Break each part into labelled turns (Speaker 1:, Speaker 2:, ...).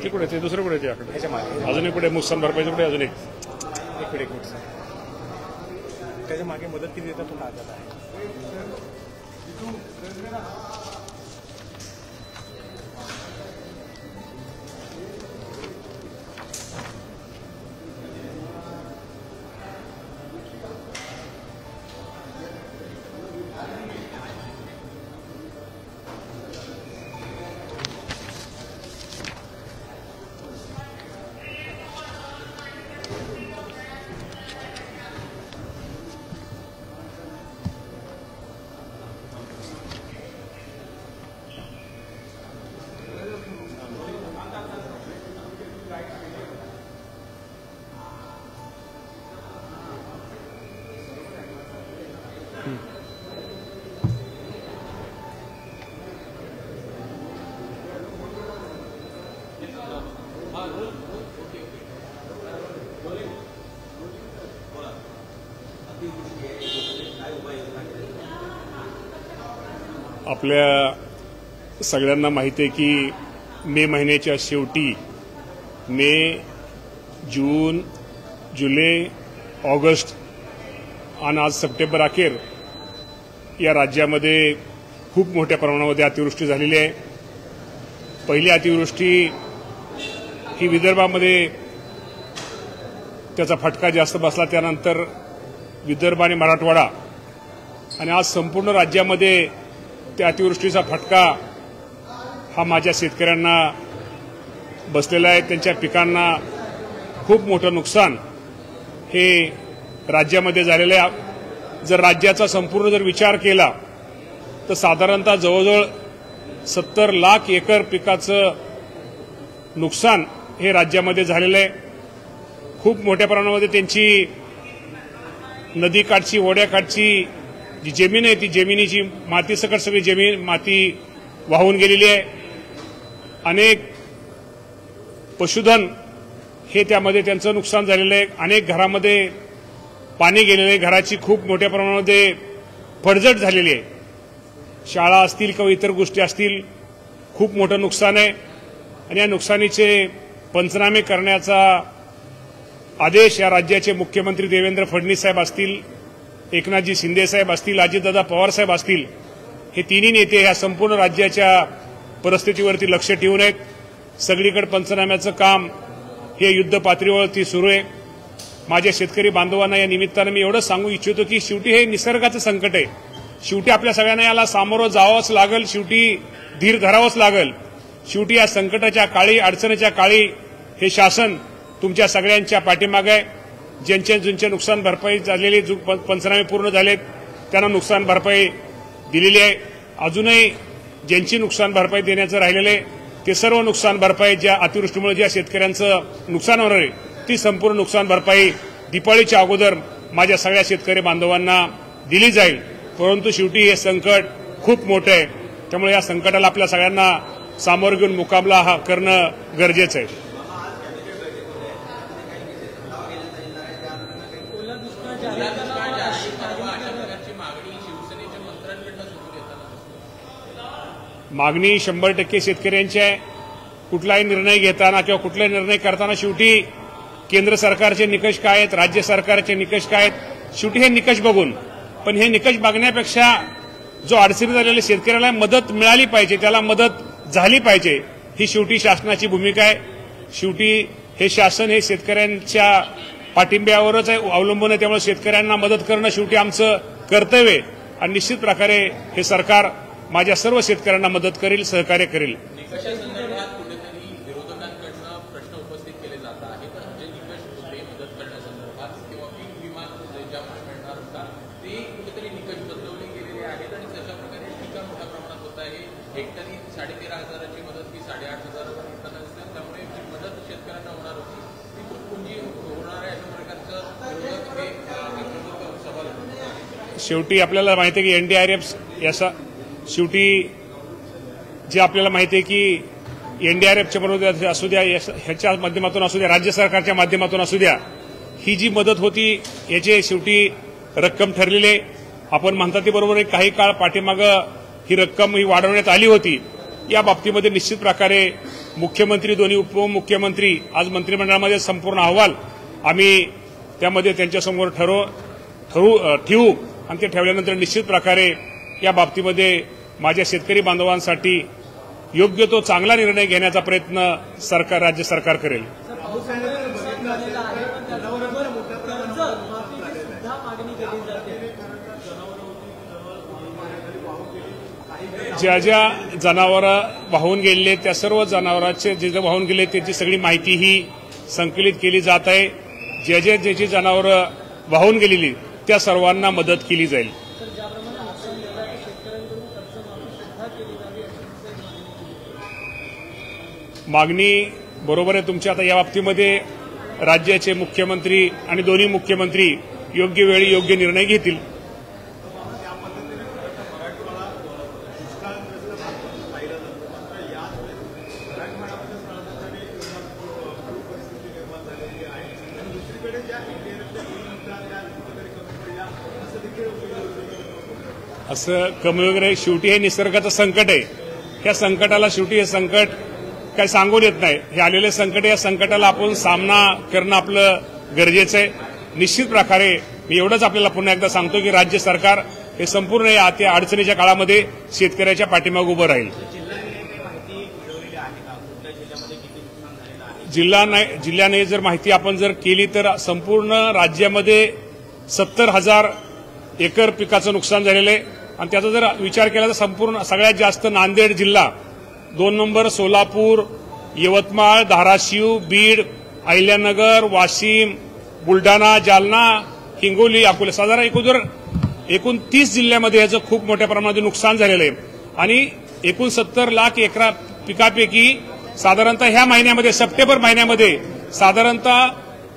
Speaker 1: ते कुठे ते दुसरं कुठे ते अजून एक कुठे नुकसान भरपाईचं कुठे अजून एक
Speaker 2: त्याच्या मागे मदत किती देतात तो लागत आहे.
Speaker 1: आपल्या सगळ्यांना माहिती आहे की मे महिन्याच्या शेवटी मे, जून, जुलै, ऑगस्ट आणि आज सप्टेंबर अखेर या राज्यामध्ये खूप मोठ्या प्रमाणामध्ये अतिवृष्टी झालेली आहे. पहिली अतिवृष्टी ही विदर्भामध्ये त्याचा फटका जास्त बसला, त्यानंतर विदर्भ आणि मराठवाडा आणि आज संपूर्ण राज्यामध्ये त्या अतिवृष्टीचा फटका हा माझ्या शेतकऱ्यांना बसलेला आहे. त्यांच्या पिकांना खूप मोठं नुकसान हे राज्यामध्ये झालेलं आहे. जर राज्याचा संपूर्ण जर विचार केला तर साधारणतः जवळजवळ 70 लाख एकर पिकाचं नुकसान हे राज्यामध्ये झालेलं आहे. खूप मोठ्या प्रमाणामध्ये त्यांची नदीकाठची, ओढ्याकाठची जी जमीन आहे ती जमिनीची मातीसकट सगळी जमीन माती वाहून गेलेली आहे. अनेक पशुधन हे त्यामध्ये त्यांचं नुकसान झालेलं आहे. अनेक घरामध्ये पाणी गेलेलं आहे. घराची खूप मोठ्या प्रमाणामध्ये पडझड झालेली आहे. शाळा असतील किंवा इतर गोष्टी असतील, खूप मोठं नुकसान आहे आणि या नुकसानीचे पंचनामे करण्याचा आदेश या राज्याचे मुख्यमंत्री देवेंद्र फडणवीस साहेब असतील, एकनाथजी शिंदे साहेब असतील, अजितदादा पवार साहेब असतील, हे तिन्ही नेते या संपूर्ण राज्याच्या परिस्थितीवरती लक्ष ठेवून आहेत. सगळीकडे पंचनाम्याचं काम हे युद्ध पातळीवरती सुरू आहे. माझ्या शेतकरी बांधवांना या निमित्तानं मी एवढं सांगू इच्छितो की शेवटी हे निसर्गाचं संकट आहे. शेवटी आपल्या सगळ्यांना याला सामोरं जावंच लागेल, शेवटी धीर धरावंच लागेल. शेवटी या संकटाच्या काळी, अडचणीच्या काळी हे शासन तुमच्या सगळ्यांच्या पाठीमागे आहे. ज्यांचे नुकसान भरपाई झालेली, पंचनामे पूर्ण झालेत त्यांना नुकसान भरपाई दिलेली आहे. अजूनही ज्यांची नुकसान भरपाई देण्याचं राहिलेलं आहे ते सर्व नुकसान भरपाई ज्या अतिवृष्टीमुळे ज्या शेतकऱ्यांचं नुकसान होणार आहे ती संपूर्ण नुकसान भरपाई दिवाळीच्या अगोदर माझ्या सगळ्या शेतकरी बांधवांना दिली जाईल. परंतु शेवटी हे संकट खूप मोठं आहे, त्यामुळे या संकटाला आपल्या सगळ्यांना सामोरं घेऊन मुकाबला करणं गरजेचं आहे. मागणी 100% शेतकऱ्यांची आहे. कुठलाही निर्णय घेताना किंवा कुठलाही निर्णय करताना शेवटी केंद्र सरकारचे निकष काय आहेत, राज्य सरकारचे निकष काय आहेत, शेवटी हे निकष बघून. पण हे निकष बघण्यापेक्षा जो अडचणी झालेल्या शेतकऱ्याला मदत मिळाली पाहिजे, त्याला मदत झाली पाहिजे, ही शेवटी शासनाची भूमिका आहे. शेवटी हे शासन हे शेतकऱ्यांच्या पाठिंब्यावरच अवलंबून आहे. त्यामुळे शेतकऱ्यांना मदत करणं शेवटी आमचं कर्तव्य आहे आणि निश्चित प्रकारे हे सरकार माझ्या सर्व शेतकऱ्यांना मदत करेल, सहकार्य करेल.
Speaker 3: निकषासंदर्भात कुठेतरी विरोधकांकडून प्रश्न उपस्थित केले जात आहेत. जे निकष होते मदत करण्यासंदर्भात किंवा पीक विमा ज्या मिळणार होता ते कुठेतरी निकष बदलवले गेलेले आहेत आणि तशा प्रकारे टीका मोठ्या प्रमाणात होत आहे. हेक्टरी 13,500ची मदत ही 8,500 करताना दिसते. त्यामुळे जी मदत शेतकऱ्यांना होणार होती ती तुटपुंजी होणार आहे अशा प्रकारचं विरोधक हे प्रमुख सवाल होते.
Speaker 1: शेवटी आपल्याला माहिती आहे की एनडीआरएफ याचा शेवटी जे आपल्याला माहिती आहे की एनडीआरएफच्या बरोबर असू द्या, ह्याच्या माध्यमातून असू द्या, राज्य सरकारच्या माध्यमातून असू द्या, ही जी मदत होती याचे शेवटी रक्कम ठरलेली आहे. आपण म्हणता ते बरोबर आहे, काही काळ पाठीमागं ही रक्कम ही वाढवण्यात आली होती. या बाबतीमध्ये निश्चित प्रकारे मुख्यमंत्री, दोन्ही उपमुख्यमंत्री, आज मंत्रिमंडळामध्ये संपूर्ण अहवाल आम्ही त्यामध्ये त्यांच्यासमोर ठेवू आणि ते ठेवल्यानंतर निश्चित प्रकारे या बाबतीमध्ये माझ्या शेतकरी बांधवांसाठी योग्य तो चांगला निर्णय घेण्याचा प्रयत्न राज्य सरकार करेल. ज्या ज्या जनावरं वाहून गेलेले त्या सर्व जनावरांचे जे वाहून गेले त्याची सगळी माहिती ही संकलित केली जात आहे. ज्याची जनावरं वाहून गेलेली त्या सर्वांना मदत केली जाईल. मागणी बरोबर आहे तुमची. आता या बाबतीमध्ये राज्याचे मुख्यमंत्री आणि दोन्ही मुख्यमंत्री योग्य वेळी योग्य निर्णय घेतील. असं कमी वगैरे शेवटी हे निसर्गाचं संकट आहे. या संकटाला शेवटी हे संकट काही सांगून येत नाही. हे आलेले संकट, या संकटाला आपण सामना करणं आपलं गरजेचं आहे. निश्चित प्रकारे मी एवढंच आपल्याला पुन्हा एकदा सांगतो की राज्य सरकार हे संपूर्ण या अडचणीच्या काळामध्ये शेतकऱ्याच्या पाठीमागे उभं राहील. जिल्ह्याने जर माहिती आपण जर केली तर संपूर्ण राज्यामध्ये 70,000 एकर पिकाचं नुकसान झालेलं आहे. आणि त्याचा जर विचार केला तर संपूर्ण सगळ्यात जास्त नांदेड जिल्हा, 2 नंबर सोलापूर, यवतमाळ, धाराशिव, बीड, अहिल्यानगर, वाशिम, बुलढाणा, जालना, हिंगोली, अकोला, साधारण एकूण 30 जिल्ह्यामध्ये याचं खूप मोठ्या प्रमाणात नुकसान झालेलं आहे. आणि एकूण 70 लाख एकर पिकापैकी साधारणतः ह्या महिन्यामध्ये, सप्टेंबर महिन्यामध्ये साधारणतः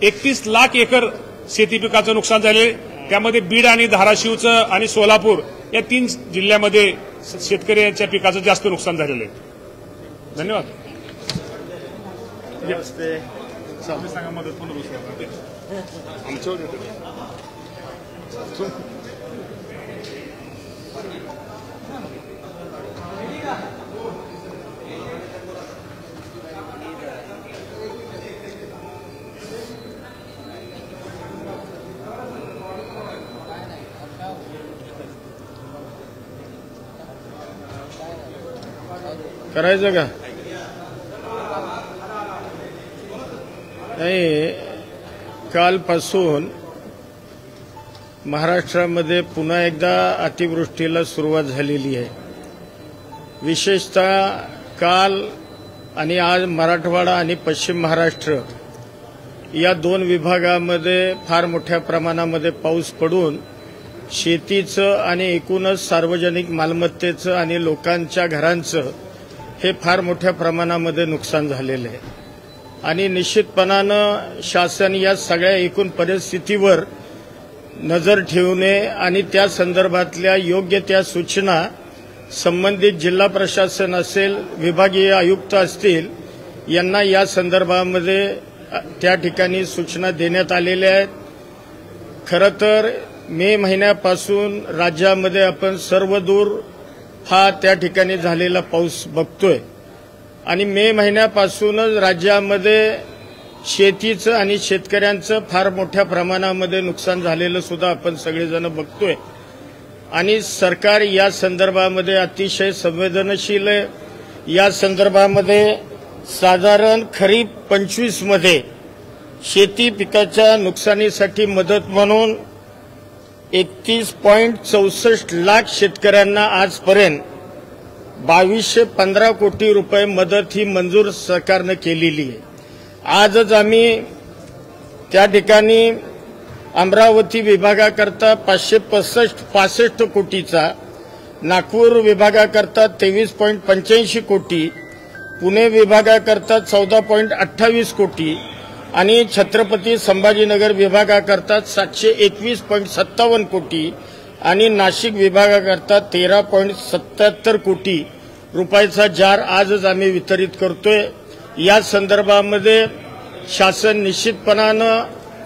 Speaker 1: 31 लाख एकर शेती पिकाचं नुकसान झाले. त्यामध्ये बीड आणि धाराशिवचं आणि सोलापूर या 3 जिल्ह्यामध्ये शेतकऱ्यांच्या पिकाचं जास्त नुकसान झालेलं आहे. धन्यवाद. सांगा मदत
Speaker 4: करायचं का नाही. कालपासून महाराष्ट्रामध्ये पुन्हा एकदा अतिवृष्टीला सुरुवात झालेली आहे. विशेषतः काल आणि आज मराठवाडा आणि पश्चिम महाराष्ट्र या 2 विभागामध्ये फार मोठ्या प्रमाणामध्ये पाऊस पडून शेतीचं आणि एकूणच सार्वजनिक मालमत्तेचं आणि लोकांच्या घरांचं हे फार मोठ्या प्रमाणामध्ये नुकसान झालेलं आहे. आणि निश्चितपणानं शासन या सगळ्या एकूण परिस्थितीवर नजर ठेवणे आणि त्या संदर्भातल्या योग्य त्या सूचना संबंधित जिल्हा प्रशासन असेल, विभागीय आयुक्त असतील, यांना या संदर्भामध्ये त्या ठिकाणी सूचना देण्यात आलेल्या आहेत. खरं तर मे महिन्यापासून राज्यामध्ये आपण सर्वदूर हा त्या ठिकाणी झालेला पाऊस बघतोय. आणि मे महिन्यापासूनच राज्यामध्ये शेतीचं आणि शेतकऱ्यांचं फार मोठ्या प्रमाणामध्ये नुकसान झालेलं सुद्धा आपण सगळेजण बघतोय. आणि सरकार या संदर्भामध्ये अतिशय संवेदनशील आहे. या संदर्भामध्ये साधारण खरीप 25 मध्ये शेती पिकाच्या नुकसानीसाठी मदत म्हणून 31.64 लाख शेतकऱ्यांना आजपर्यंत 2215 कोटी रुपये मदत ही मंजूर सरकारनं केलेली आहे. आजच आम्ही त्या ठिकाणी अमरावती विभागाकरता 565 कोटीचा, नागपूर विभागाकरता 23.85 कोटी, पुणे विभागाकरता 14.28 कोटी आणि छत्रपती संभाजीनगर विभागाकरता 721.57 कोटी आणि नाशिक विभागाकरता 13.77 कोटी रुपयाचा जार आजच आम्ही वितरित करतोय. या संदर्भामध्ये शासन निश्चितपणानं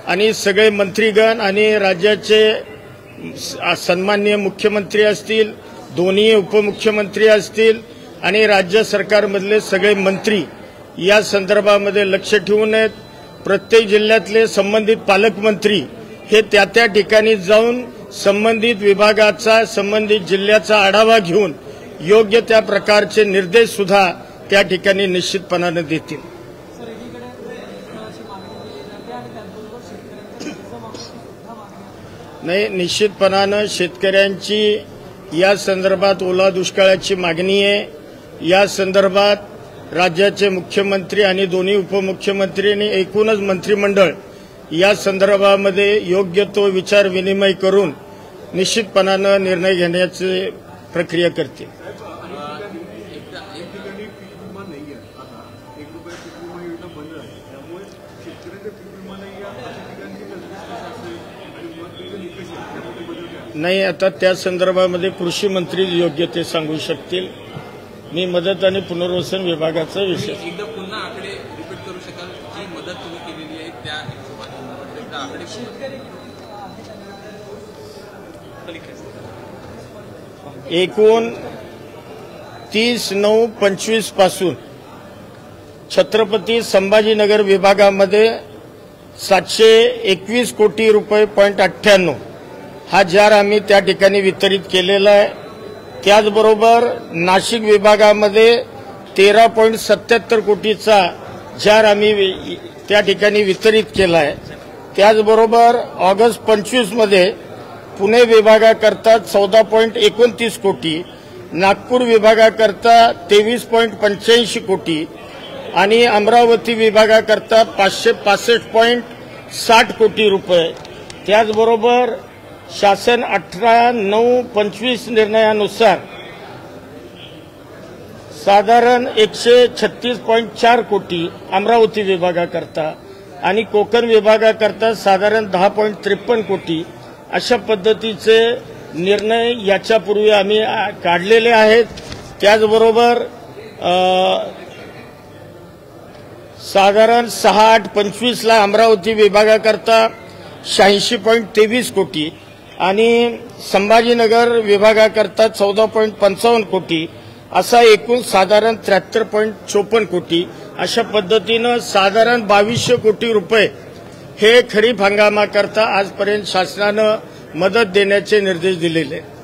Speaker 4: आणि सगळे मंत्रीगण आणि राज्याचे सन्माननीय मुख्यमंत्री असतील, दोन्ही उपमुख्यमंत्री असतील, आणि राज्य सरकारमधले सगळे मंत्री या संदर्भामध्ये लक्ष ठेवून आहेत. प्रत्येक जिल्ह्यातले संबंधित पालकमंत्री हे त्या ठिकाणी जाऊन संबंधित विभागाचा संबंधित जिल्ह्याचा आढावा घेऊन योग्य त्या प्रकारचे निर्देश सुद्धा त्या ठिकाणी निश्चितपणाने देतील. नाही, निश्चितपणानं शेतकऱ्यांची या संदर्भात ओला दुष्काळाची मागणी आहे. या संदर्भात राज्याचे मुख्यमंत्री आणि दोन्ही उपमुख्यमंत्री आणि एकूणच मंत्रिमंडळ या संदर्भामध्ये योग्य तो विचार विनिमय करून निश्चितपणानं निर्णय घेण्याची प्रक्रिया करतील. नाही, आता त्या संदर्भामध्ये कृषी मंत्री योग्य ते सांगू शकतील. मी मदत आणि पुनर्वसन विभागाचा विषय
Speaker 3: एकदा पुन्हा आकडे रिपीट करू शकाल? जी मदत तुम्ही केलेली आहे त्या आकडे
Speaker 4: एकूण 30/9/25 पासून छत्रपती संभाजीनगर विभागामध्ये 721 कोटी रुपये .98 हा जार आम्ही त्या ठिकाणी वितरित केलेला आहे. त्याचबरोबर नाशिक विभागामध्ये 13.77 कोटीचा जार आम्ही त्या ठिकाणी वितरित केला आहे. त्याचबरोबर ऑगस्ट 25 मध्ये पुणे विभागाकरता 14.29 कोटी, नागपूर विभागाकरता 23.85 कोटी आणि अमरावती विभागाकरता 565.60 कोटी रुपये. त्याचबरोबर शासन 18/9/25 निर्णयानुसार साधारण 136.4 कोटी अमरावती विभागाकरता आणि कोकण विभागाकरता साधारण 10.53 कोटी अशा पद्धतीचे निर्णय याच्यापूर्वी आम्ही काढलेले आहेत. त्याचबरोबर साधारण 6/8/25 ला अमरावती विभागाकरता 86.23 कोटी आणि संभाजीनगर विभागाकरता 14.55 कोटी असा एकूण साधारण 73.54 कोटी अशा पद्धतीनं साधारण 2200 कोटी रुपये हे खरीप हंगामाकरता आजपर्यंत शासनानं मदत देण्याचे निर्देश दिलेले आहेत.